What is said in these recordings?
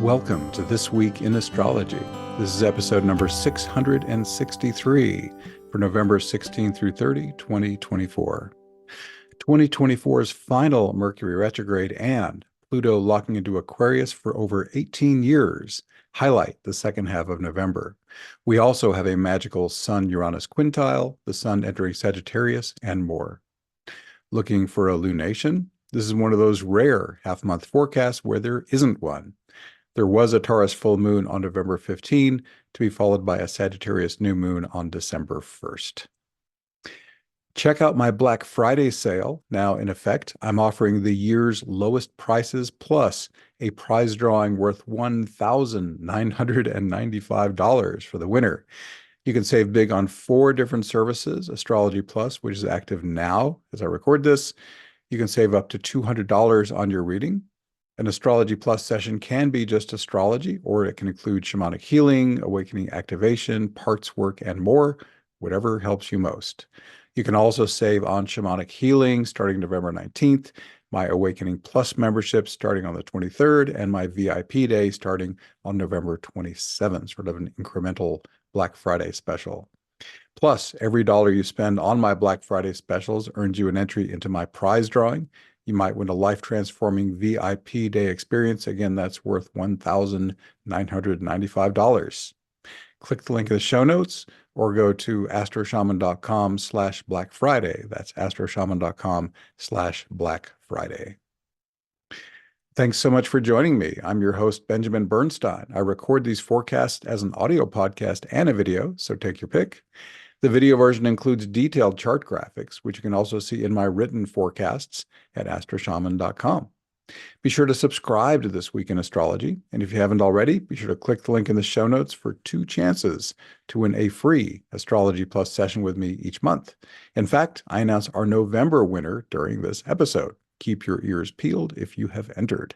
Welcome to This Week in Astrology. This is episode number 663 for November 16 through 30, 2024. 2024's final Mercury retrograde and Pluto locking into Aquarius for over 18 years highlight the second half of November. We also have a magical Sun-Uranus quintile, the Sun entering Sagittarius, and more. Looking for a lunation? This is one of those rare half-month forecasts where there isn't one. There was a Taurus full moon on November 15, to be followed by a Sagittarius new moon on December 1st. Check out my Black Friday sale, now in effect. I'm offering the year's lowest prices plus a prize drawing worth $1,995 for the winner. You can save big on 4 different services: Astrology Plus, which is active now as I record this. You can save up to $200 on your reading. An Astrology Plus session can be just astrology, or it can include shamanic healing, awakening activation, parts work, and more, whatever helps you most. You can also save on shamanic healing starting November 19th, my Awakening Plus membership starting on the 23rd, and my VIP day starting on November 27th, sort of an incremental Black Friday special. Plus, every dollar you spend on my Black Friday specials earns you an entry into my prize drawing. You might win a life-transforming VIP day experience. Again, that's worth $1,995. Click the link in the show notes or go to astroshaman.com/Black Friday. That's astroshaman.com/Black Friday. Thanks so much for joining me. I'm your host, Benjamin Bernstein. I record these forecasts as an audio podcast and a video, so take your pick. The video version includes detailed chart graphics, which you can also see in my written forecasts at astroshaman.com. Be sure to subscribe to This Week in Astrology, and if you haven't already, be sure to click the link in the show notes for 2 chances to win a free Astrology Plus session with me each month. In fact, I announce our November winner during this episode. Keep your ears peeled if you have entered.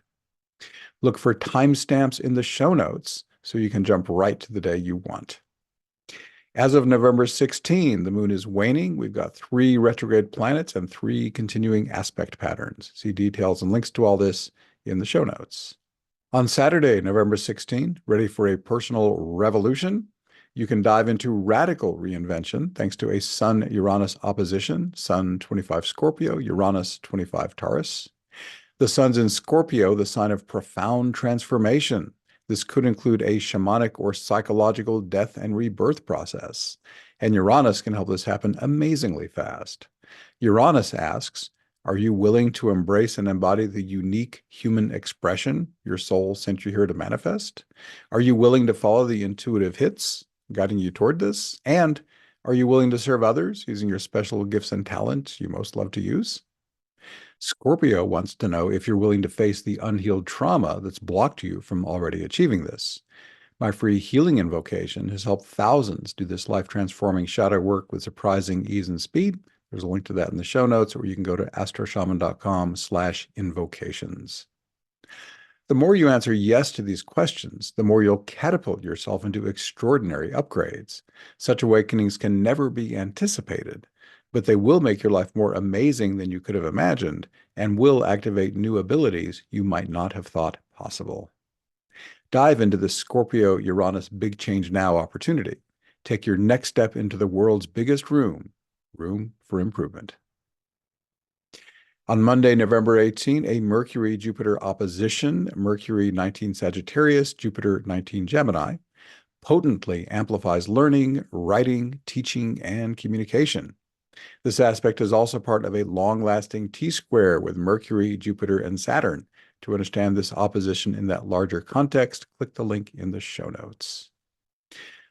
Look for timestamps in the show notes so you can jump right to the day you want. As of November 16, the moon is waning. We've got 3 retrograde planets and 3 continuing aspect patterns. See details and links to all this in the show notes. On Saturday, November 16, ready for a personal revolution? You can dive into radical reinvention thanks to a Sun-Uranus opposition, Sun 25 Scorpio, Uranus 25 Taurus. The Sun's in Scorpio, the sign of profound transformation. This could include a shamanic or psychological death and rebirth process, and Uranus can help this happen amazingly fast. Uranus asks, are you willing to embrace and embody the unique human expression your soul sent you here to manifest? Are you willing to follow the intuitive hits guiding you toward this? And are you willing to serve others using your special gifts and talents you most love to use? Scorpio wants to know if you're willing to face the unhealed trauma that's blocked you from already achieving this. My free healing invocation has helped thousands do this life-transforming shadow work with surprising ease and speed. There's a link to that in the show notes, or you can go to astroshaman.com/invocations. The more you answer yes to these questions, the more you'll catapult yourself into extraordinary upgrades. Such awakenings can never be anticipated, but they will make your life more amazing than you could have imagined and will activate new abilities you might not have thought possible. Dive into the Scorpio-Uranus Big Change Now opportunity. Take your next step into the world's biggest room for improvement. On Monday, November 18, a Mercury-Jupiter opposition, Mercury 19 Sagittarius, Jupiter 19 Gemini, potently amplifies learning, writing, teaching, and communication. This aspect is also part of a long-lasting T-square with Mercury, Jupiter, and Saturn. To understand this opposition in that larger context, click the link in the show notes.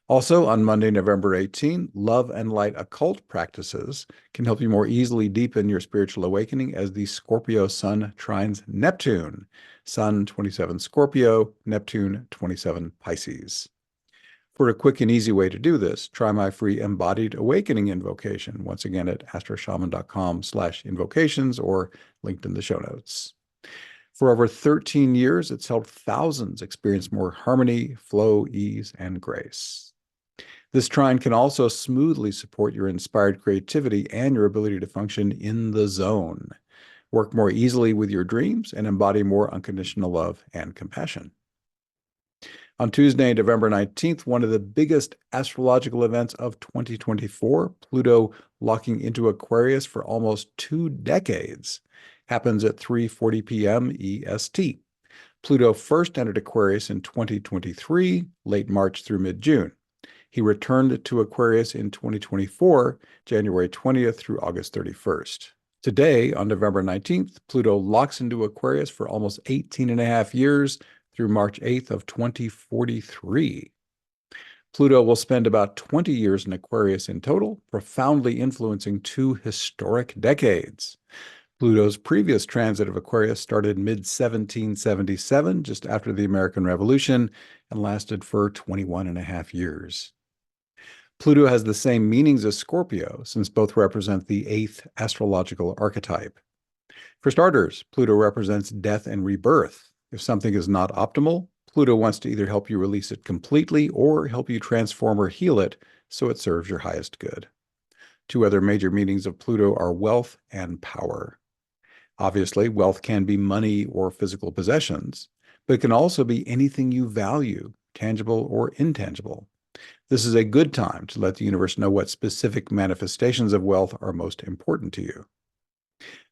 Also, on Monday, November 18, love and light occult practices can help you more easily deepen your spiritual awakening as the Scorpio Sun trines Neptune. Sun 27 Scorpio, Neptune 27 Pisces. For a quick and easy way to do this, try my free Embodied Awakening invocation, once again at astroshaman.com/invocations or linked in the show notes. For over 13 years, it's helped thousands experience more harmony, flow, ease, and grace. This trine can also smoothly support your inspired creativity and your ability to function in the zone, work more easily with your dreams, and embody more unconditional love and compassion. On Tuesday, November 19th, one of the biggest astrological events of 2024, Pluto locking into Aquarius for almost 2 decades, happens at 3:40 p.m. EST. Pluto first entered Aquarius in 2023, late March through mid-June. He returned to Aquarius in 2024, January 20th through August 31st. Today, on November 19th, Pluto locks into Aquarius for almost 18 and a half years through March 8th of 2043. Pluto will spend about 20 years in Aquarius in total, profoundly influencing 2 historic decades. Pluto's previous transit of Aquarius started mid-1777, just after the American Revolution, and lasted for 21 and a half years. Pluto has the same meanings as Scorpio, since both represent the 8th astrological archetype. For starters, Pluto represents death and rebirth. If something is not optimal, Pluto wants to either help you release it completely or help you transform or heal it so it serves your highest good. Two other major meanings of Pluto are wealth and power. Obviously, wealth can be money or physical possessions, but it can also be anything you value, tangible or intangible. This is a good time to let the universe know what specific manifestations of wealth are most important to you.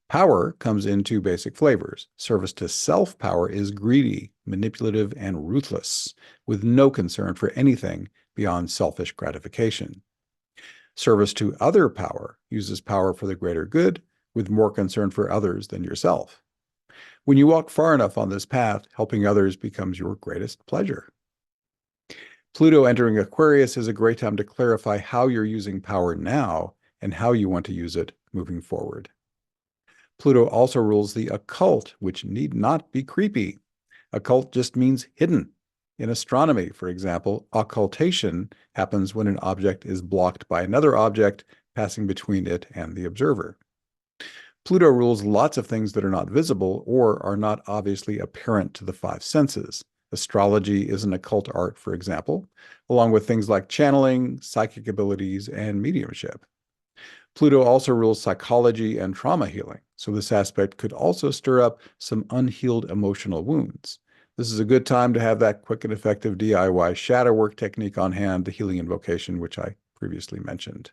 Power comes in two basic flavors. Service to self power is greedy, manipulative, and ruthless, with no concern for anything beyond selfish gratification. Service to other power uses power for the greater good, with more concern for others than yourself. When you walk far enough on this path, helping others becomes your greatest pleasure. Pluto entering Aquarius is a great time to clarify how you're using power now and how you want to use it moving forward. Pluto also rules the occult, which need not be creepy. Occult just means hidden. In astronomy, for example, occultation happens when an object is blocked by another object passing between it and the observer. Pluto rules lots of things that are not visible or are not obviously apparent to the five senses. Astrology is an occult art, for example, along with things like channeling, psychic abilities, and mediumship. Pluto also rules psychology and trauma healing, so this aspect could also stir up some unhealed emotional wounds. This is a good time to have that quick and effective DIY shadow work technique on hand, the healing invocation, which I previously mentioned.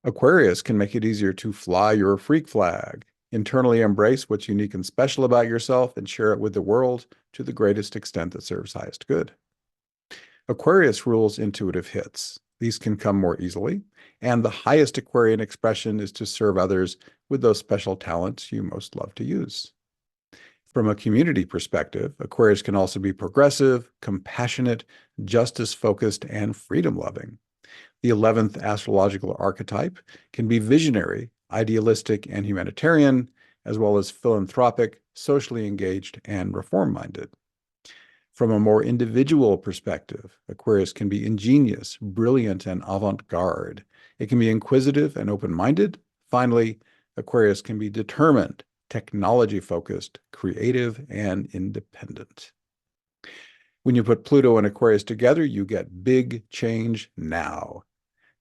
Aquarius can make it easier to fly your freak flag, internally embrace what's unique and special about yourself, and share it with the world to the greatest extent that serves highest good. Aquarius rules intuitive hits. These can come more easily, and the highest Aquarian expression is to serve others with those special talents you most love to use. From a community perspective, Aquarius can also be progressive, compassionate, justice-focused, and freedom-loving. The 11th astrological archetype can be visionary, idealistic, and humanitarian, as well as philanthropic, socially engaged, and reform-minded. From a more individual perspective, Aquarius can be ingenious, brilliant, and avant-garde. It can be inquisitive and open-minded. Finally, Aquarius can be determined, technology-focused, creative, and independent. When you put Pluto and Aquarius together, you get big change now.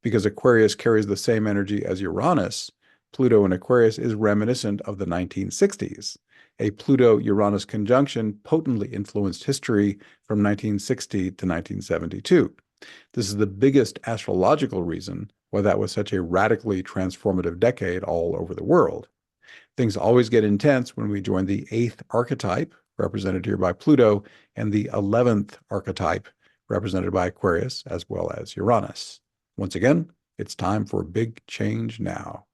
Because Aquarius carries the same energy as Uranus, Pluto and Aquarius is reminiscent of the 1960s. A Pluto-Uranus conjunction potently influenced history from 1960 to 1972. This is the biggest astrological reason why that was such a radically transformative decade all over the world. Things always get intense when we join the 8th archetype, represented here by Pluto, and the 11th archetype, represented by Aquarius, as well as Uranus. Once again, it's time for big change now.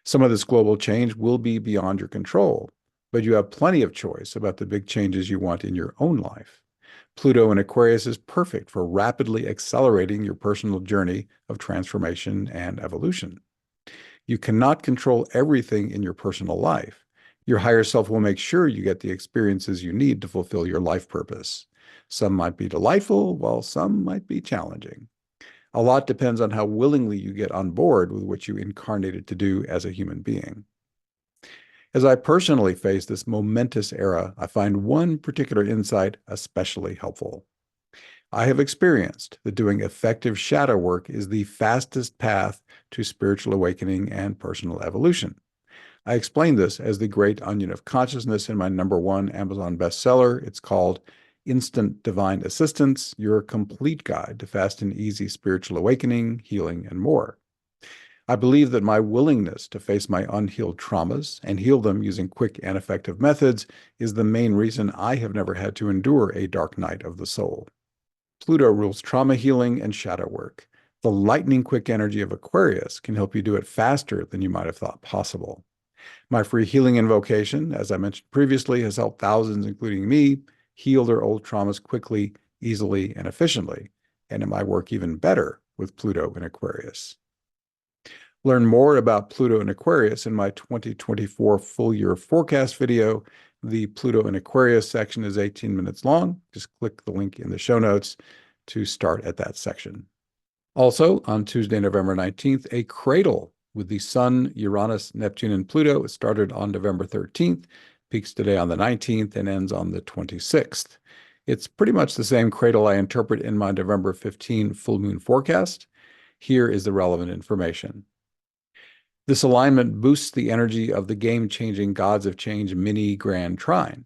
Some of this global change will be beyond your control, but you have plenty of choice about the big changes you want in your own life. Pluto in Aquarius is perfect for rapidly accelerating your personal journey of transformation and evolution. You cannot control everything in your personal life. Your higher self will make sure you get the experiences you need to fulfill your life purpose. Some might be delightful, while some might be challenging. A lot depends on how willingly you get on board with what you incarnated to do as a human being. As I personally face this momentous era, I find one particular insight especially helpful. I have experienced that doing effective shadow work is the fastest path to spiritual awakening and personal evolution. I explain this as the Great Onion of Consciousness in my #1 Amazon bestseller. It's called instant divine assistance, your complete guide to fast and easy spiritual awakening, healing, and more. I believe that my willingness to face my unhealed traumas and heal them using quick and effective methods is the main reason I have never had to endure a dark night of the soul. Pluto rules trauma healing and shadow work. The lightning-quick energy of Aquarius can help you do it faster than you might have thought possible. My free healing invocation, as I mentioned previously, has helped thousands, including me, heal their old traumas quickly, easily, and efficiently, and it might work even better with Pluto in Aquarius. Learn more about Pluto in Aquarius in my 2024 full year forecast video. The Pluto in Aquarius section is 18 minutes long. Just click the link in the show notes to start at that section. Also, on Tuesday, November 19th, a cradle with the Sun, Uranus, Neptune, and Pluto. It started on November 13th, peaks today on the 19th, and ends on the 26th. It's pretty much the same cradle I interpret in my November 15 full moon forecast. Here is the relevant information. This alignment boosts the energy of the game-changing Gods of Change mini grand trine.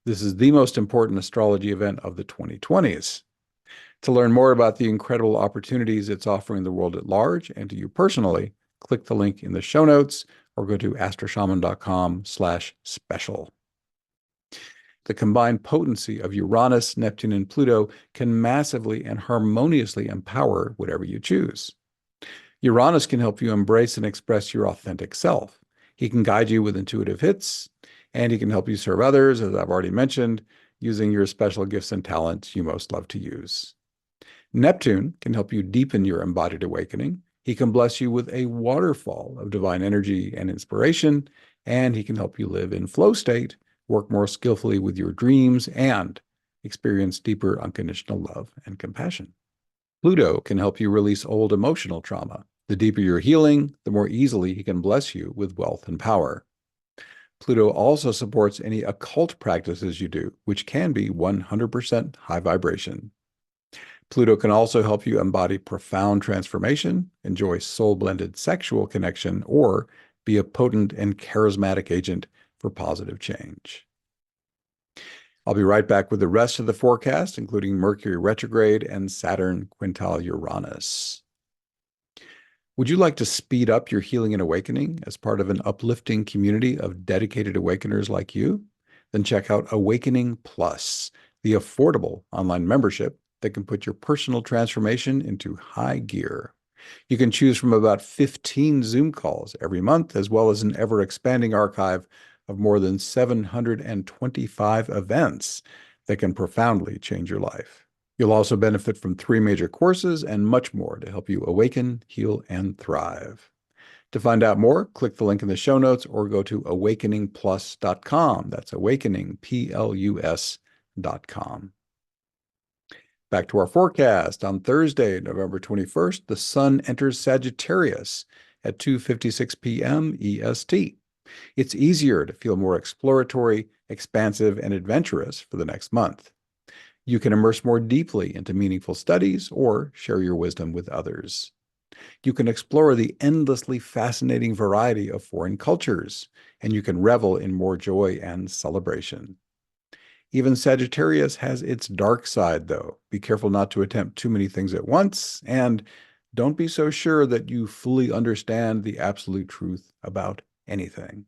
This is the most important astrology event of the 2020s. To learn more about the incredible opportunities it's offering the world at large and to you personally, click the link in the show notes or go to astroshaman.com/special. The combined potency of Uranus, Neptune, and Pluto can massively and harmoniously empower whatever you choose. Uranus can help you embrace and express your authentic self. He can guide you with intuitive hits, and he can help you serve others, as I've already mentioned, using your special gifts and talents you most love to use. Neptune can help you deepen your embodied awakening. He can bless you with a waterfall of divine energy and inspiration, and he can help you live in flow state, work more skillfully with your dreams, and experience deeper unconditional love and compassion. Pluto can help you release old emotional trauma. The deeper your healing, the more easily he can bless you with wealth and power. Pluto also supports any occult practices you do, which can be 100% high vibration. Pluto can also help you embody profound transformation, enjoy soul-blended sexual connection, or be a potent and charismatic agent for positive change. I'll be right back with the rest of the forecast, including Mercury Retrograde and Saturn quintile Uranus. Would you like to speed up your healing and awakening as part of an uplifting community of dedicated awakeners like you? Then check out Awakening Plus, the affordable online membership that can put your personal transformation into high gear. You can choose from about 15 Zoom calls every month, as well as an ever-expanding archive of more than 725 events that can profoundly change your life. You'll also benefit from 3 major courses and much more to help you awaken, heal, and thrive. To find out more, click the link in the show notes or go to awakeningplus.com. That's awakeningplus.com. Back to our forecast. On Thursday, November 21st, the Sun enters Sagittarius at 2:56 p.m. EST. It's easier to feel more exploratory, expansive, and adventurous for the next month. You can immerse more deeply into meaningful studies or share your wisdom with others. You can explore the endlessly fascinating variety of foreign cultures, and you can revel in more joy and celebration. Even Sagittarius has its dark side, though. Be careful not to attempt too many things at once, and don't be so sure that you fully understand the absolute truth about anything.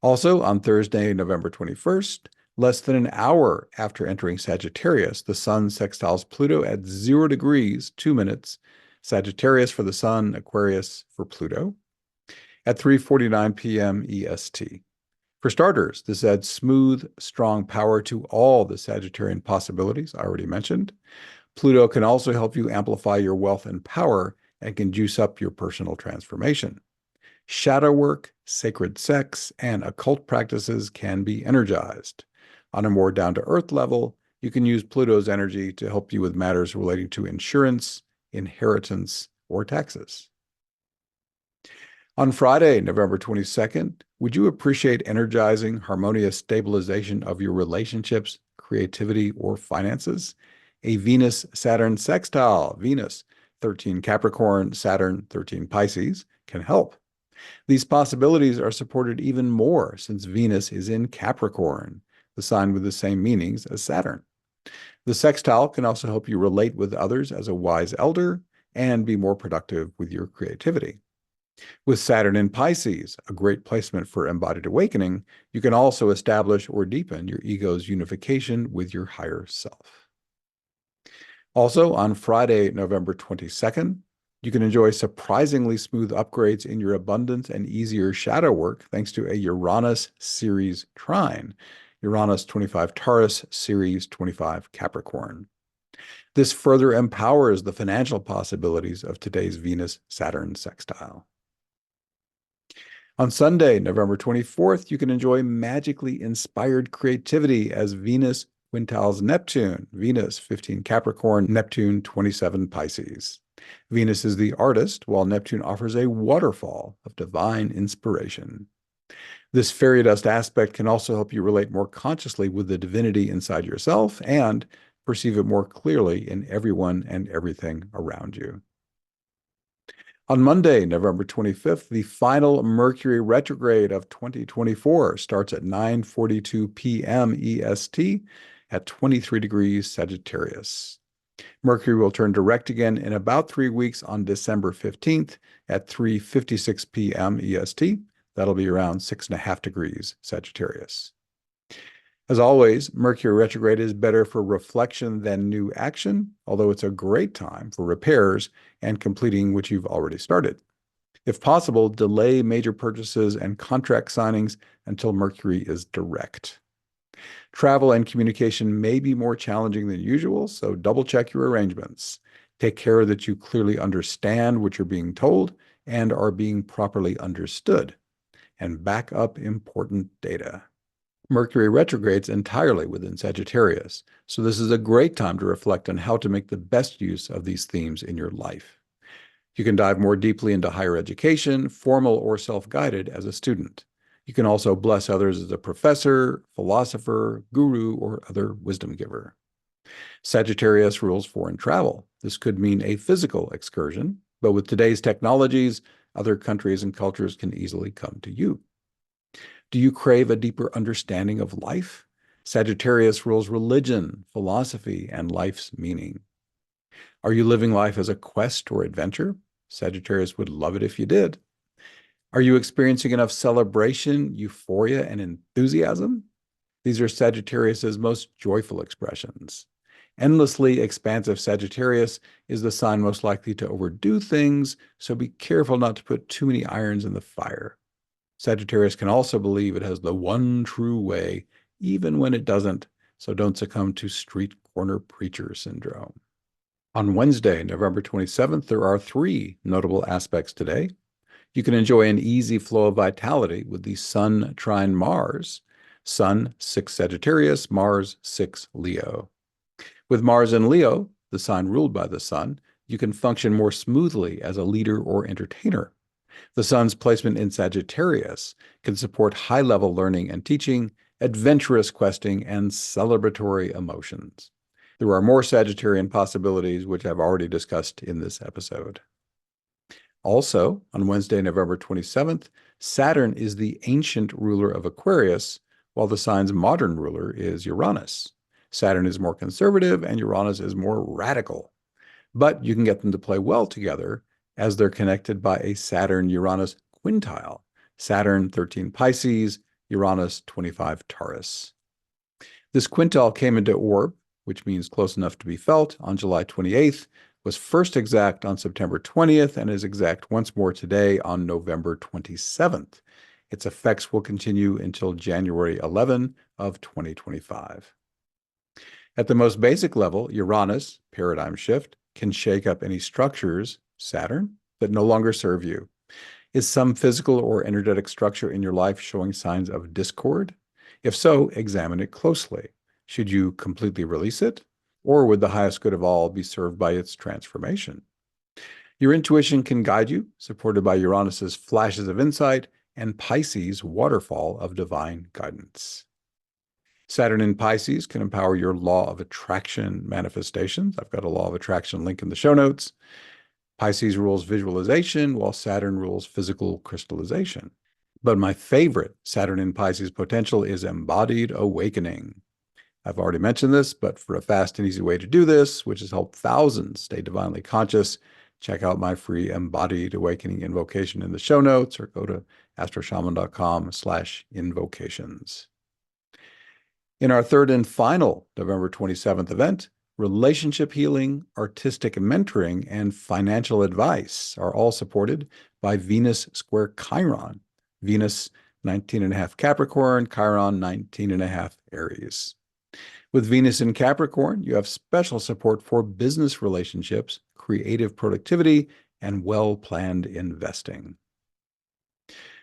Also, on Thursday, November 21st, less than an hour after entering Sagittarius, the Sun sextiles Pluto at 0 degrees, 2 minutes. Sagittarius for the Sun, Aquarius for Pluto, at 3:49 p.m. EST. For starters, this adds smooth, strong power to all the Sagittarian possibilities I already mentioned. Pluto can also help you amplify your wealth and power and can juice up your personal transformation. Shadow work, sacred sex, and occult practices can be energized. On a more down-to-earth level, you can use Pluto's energy to help you with matters relating to insurance, inheritance, or taxes. On Friday, November 22nd, would you appreciate energizing, harmonious stabilization of your relationships, creativity, or finances? A Venus-Saturn sextile, Venus, 13 Capricorn, Saturn, 13 Pisces, can help. These possibilities are supported even more since Venus is in Capricorn. the sign with the same meanings as Saturn. The sextile can also help you relate with others as a wise elder and be more productive with your creativity. With Saturn in Pisces, a great placement for embodied awakening, you can also establish or deepen your ego's unification with your higher self. Also, on Friday, November 22nd, you can enjoy surprisingly smooth upgrades in your abundance and easier shadow work thanks to a Uranus Series trine, Uranus 25 Taurus, Series 25 Capricorn. This further empowers the financial possibilities of today's Venus-Saturn sextile. On Sunday, November 24th, you can enjoy magically inspired creativity as Venus quintiles Neptune, Venus 15 Capricorn, Neptune 27 Pisces. Venus is the artist, while Neptune offers a waterfall of divine inspiration. This fairy dust aspect can also help you relate more consciously with the divinity inside yourself and perceive it more clearly in everyone and everything around you. On Monday, November 25th, the final Mercury retrograde of 2024 starts at 9:42 p.m. EST at 23 degrees Sagittarius. Mercury will turn direct again in about 3 weeks on December 15th at 3:56 p.m. EST. That'll be around 6.5 degrees Sagittarius. As always, Mercury retrograde is better for reflection than new action, although it's a great time for repairs and completing what you've already started. If possible, delay major purchases and contract signings until Mercury is direct. Travel and communication may be more challenging than usual, so double-check your arrangements. Take care that you clearly understand what you're being told and are being properly understood, and back up important data. Mercury retrogrades entirely within Sagittarius, so this is a great time to reflect on how to make the best use of these themes in your life. You can dive more deeply into higher education, formal or self-guided, as a student. You can also bless others as a professor, philosopher, guru, or other wisdom giver. Sagittarius rules foreign travel. This could mean a physical excursion, but with today's technologies, other countries and cultures can easily come to you. Do you crave a deeper understanding of life? Sagittarius rules religion, philosophy, and life's meaning. Are you living life as a quest or adventure? Sagittarius would love it if you did. Are you experiencing enough celebration, euphoria, and enthusiasm? These are Sagittarius's most joyful expressions. Endlessly expansive Sagittarius is the sign most likely to overdo things, so be careful not to put too many irons in the fire. Sagittarius can also believe it has the one true way, even when it doesn't, so don't succumb to street corner preacher syndrome. On Wednesday, November 27th, there are 3 notable aspects today. You can enjoy an easy flow of vitality with the Sun trine Mars. Sun, 6 Sagittarius, Mars, 6 Leo. With Mars in Leo, the sign ruled by the Sun, you can function more smoothly as a leader or entertainer. The Sun's placement in Sagittarius can support high-level learning and teaching, adventurous questing, and celebratory emotions. There are more Sagittarian possibilities, which I've already discussed in this episode. Also, on Wednesday, November 27th, Saturn is the ancient ruler of Aquarius, while the sign's modern ruler is Uranus. Saturn is more conservative and Uranus is more radical. But you can get them to play well together as they're connected by a Saturn-Uranus quintile, Saturn 13 Pisces, Uranus 25 Taurus. This quintile came into orb, which means close enough to be felt, on July 28th, was first exact on September 20th, and is exact once more today on November 27th. Its effects will continue until January 11 of 2025. At the most basic level, Uranus, paradigm shift, can shake up any structures, Saturn, that no longer serve you. Is some physical or energetic structure in your life showing signs of discord? If so, examine it closely. Should you completely release it? Or would the highest good of all be served by its transformation? Your intuition can guide you, supported by Uranus's flashes of insight and Pisces' waterfall of divine guidance. Saturn in Pisces can empower your law of attraction manifestations. I've got a law of attraction link in the show notes. Pisces rules visualization, while Saturn rules physical crystallization. But my favorite Saturn in Pisces potential is embodied awakening. I've already mentioned this, but for a fast and easy way to do this, which has helped thousands stay divinely conscious, check out my free embodied awakening invocation in the show notes or go to astroshaman.com/invocations. In our third and final November 27th event, relationship healing, artistic mentoring, and financial advice are all supported by Venus square Chiron. Venus 19.5 Capricorn, Chiron 19.5 Aries. With Venus in Capricorn, you have special support for business relationships, creative productivity, and well-planned investing.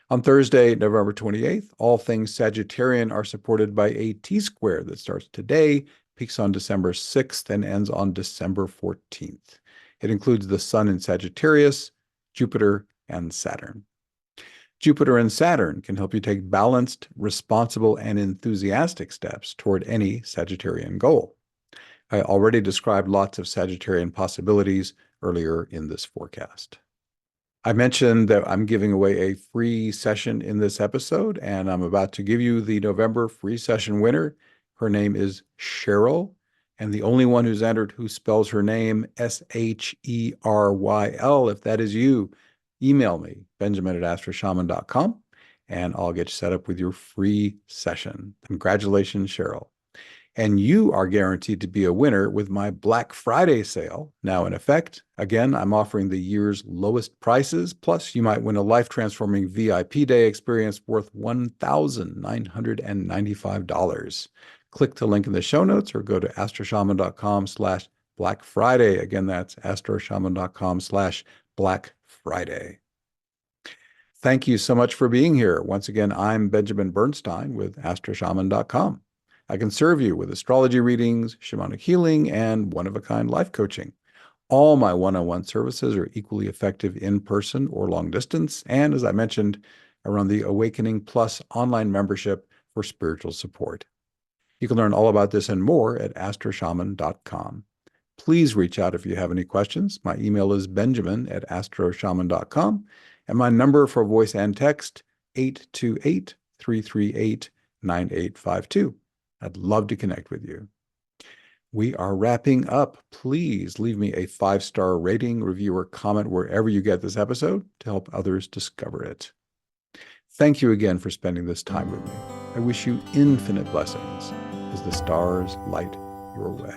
On Thursday, November 28th, all things Sagittarian are supported by a T-square that starts today, peaks on December 6th, and ends on December 14th. It includes the Sun in Sagittarius, Jupiter, and Saturn. Jupiter and Saturn can help you take balanced, responsible, and enthusiastic steps toward any Sagittarian goal. I already described lots of Sagittarian possibilities earlier in this forecast. I mentioned that I'm giving away a free session in this episode, and I'm about to give you the November free session winner. Her name is Cheryl, and the only one who's entered who spells her name Sheryl. If that is you, email me, benjamin@astroshaman.com, and I'll get you set up with your free session. Congratulations, Cheryl. And you are guaranteed to be a winner with my Black Friday sale, now in effect. Again, I'm offering the year's lowest prices, plus you might win a life-transforming VIP day experience worth $1,995. Click the link in the show notes or go to astroshaman.com/Black Friday. Again, that's astroshaman.com/Black Friday. Thank you so much for being here. Once again, I'm Benjamin Bernstein with astroshaman.com. I can serve you with astrology readings, shamanic healing, and one-of-a-kind life coaching. All my one-on-one services are equally effective in person or long distance. And as I mentioned, I run the Awakening Plus online membership for spiritual support. You can learn all about this and more at astroshaman.com. Please reach out if you have any questions. My email is benjamin@astroshaman.com, and my number for voice and text, 828-338-9852. I'd love to connect with you. We are wrapping up. Please leave me a 5-star rating, review, or comment wherever you get this episode to help others discover it. Thank you again for spending this time with me. I wish you infinite blessings as the stars light your way.